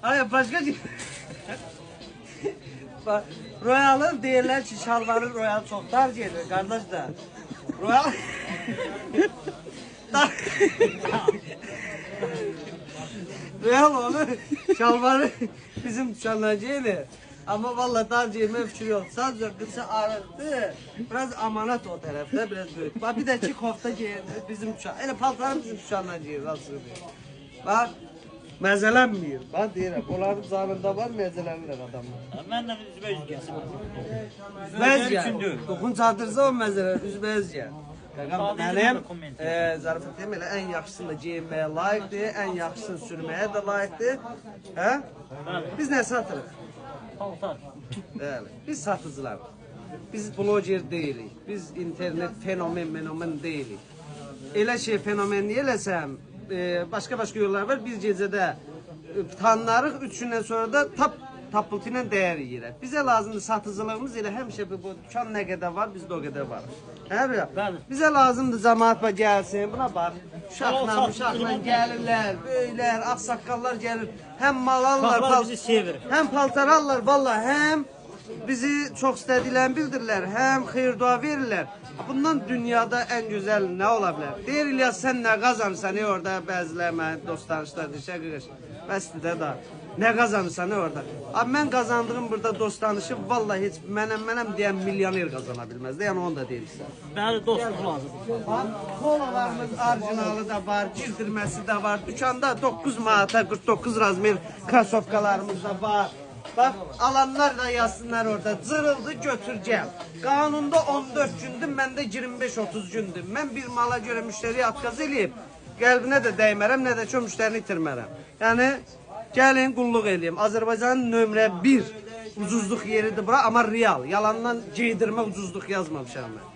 Hayır başka Royal'ın deyirlər ki, şalvarın Royal çox dar gelir kardeş da. Royal Royal onu şalvarı bizim düşanlayıcıydı. Ama vallahi dar giyme fikri yok. Sadece kısa aradı. Biraz amanat o tarafta biraz büyük. Bak bir de çiğ kofta giydi bizim düşan. Öyle paltarım bizim düşanlayıcıydı aslında. Bak məzələnmir. Bax deyirəm, onların canında var məzələnirlər adamlar. Mən də üzbə üzgəsi. Üzbə Toxun çatırsa o məzələn, üzbə üzgə. Mənim zarafat deyim, elə ən yaxşısını da geyinməyə layiqdir, ən yaxşısını sürməyə də layiqdir. Hə? Biz nə satırıq? Paltar. Bəli, biz satıcılar. Biz bloger deyilik, biz internet fenomen deyilik. Elə şey fenomen eləsəm, başka yollar var. Bir gecədə tanınarıq, 3 gündən sonra da tapıltı ilə dəyər yeyirək. Bizə lazımdır satıcılığımız elə həmişə bu dükan nə qədər var, bizdə o qədər var. Hə, bizə lazımdır cəmaət gəlsin, buna bax. Uşaqla gəlirlər, böyüklər, ağsaqqallar gəlir. Həm mal alırlar, həm paltar alırlar, vallahi həm bizi çox istədiklərini bildirirlər, həm xeyir-dua verirlər. Bundan dünyada ən gözəl nə ola bilər? Deyir İlyas, sən nə qazanırsan orada? Bəzilər mənə dost danışlar, bəsdir də da. Nə qazanırsan orada? Abi mən qazandığım burada dost danışıb, vallahi heç mənəm deyən milyoner qazana bilməz. Yəni onu da deyirsən. Bəli, dostluq lazımdır. Kolalarımız orijinalı da var, cildirməsi də var. Dükkanda 9 manata 49 razmer krasovkalarımız da var. Bak alanlar da yazsınlar orada. Zırıldı götür gel. Kanunda 14 gündür, məndə 25-30 gündür. Mən bir mala göre müşteriye atkaz eləyib, qəlbinə də dəymərəm, nə də ki müşterini itirmərəm. Yəni gəlin qulluq eləyim. Azərbaycanın nömrə 1 ucuzluq yeridir bura, amma real. Yalandan giydirmə ucuzluq yazmamışam mən.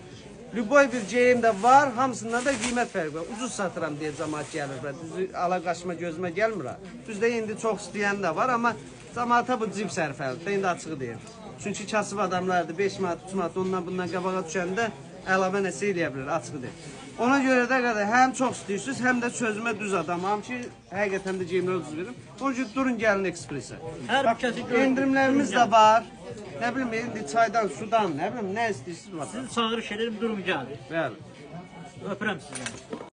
Lüboy bir geyim də var, hamısından da qiymət fərqi var. Ucuz satıram deyə cəmaət gəlir bura. Düzü ala qaşıma gözümə gəlmir ha. Düzdə indi çox istəyən də var, amma cəmaata bu cib sərfəlidir. İndi açığı deyim. Çünki kasıb adamlardır, 5 manat, 3 manat ondan bundan qabağa düşəndə əlavə nəsə eləyə bilir, açığı deyim. Ona görə də qədər həm çox istəyirsiniz, həm də sözümə düz adamam ki, həqiqətən də geyimlər ucuz verim. Onun üçün durun gəlin ekspresə. Endirimlərimiz də var. Nə bilim, indi çaydan, sudan, nə bilim, nə istəyirsiniz var. Sizi çağırış ederim, durum gəlin. Bəli. Öpürəm sizi.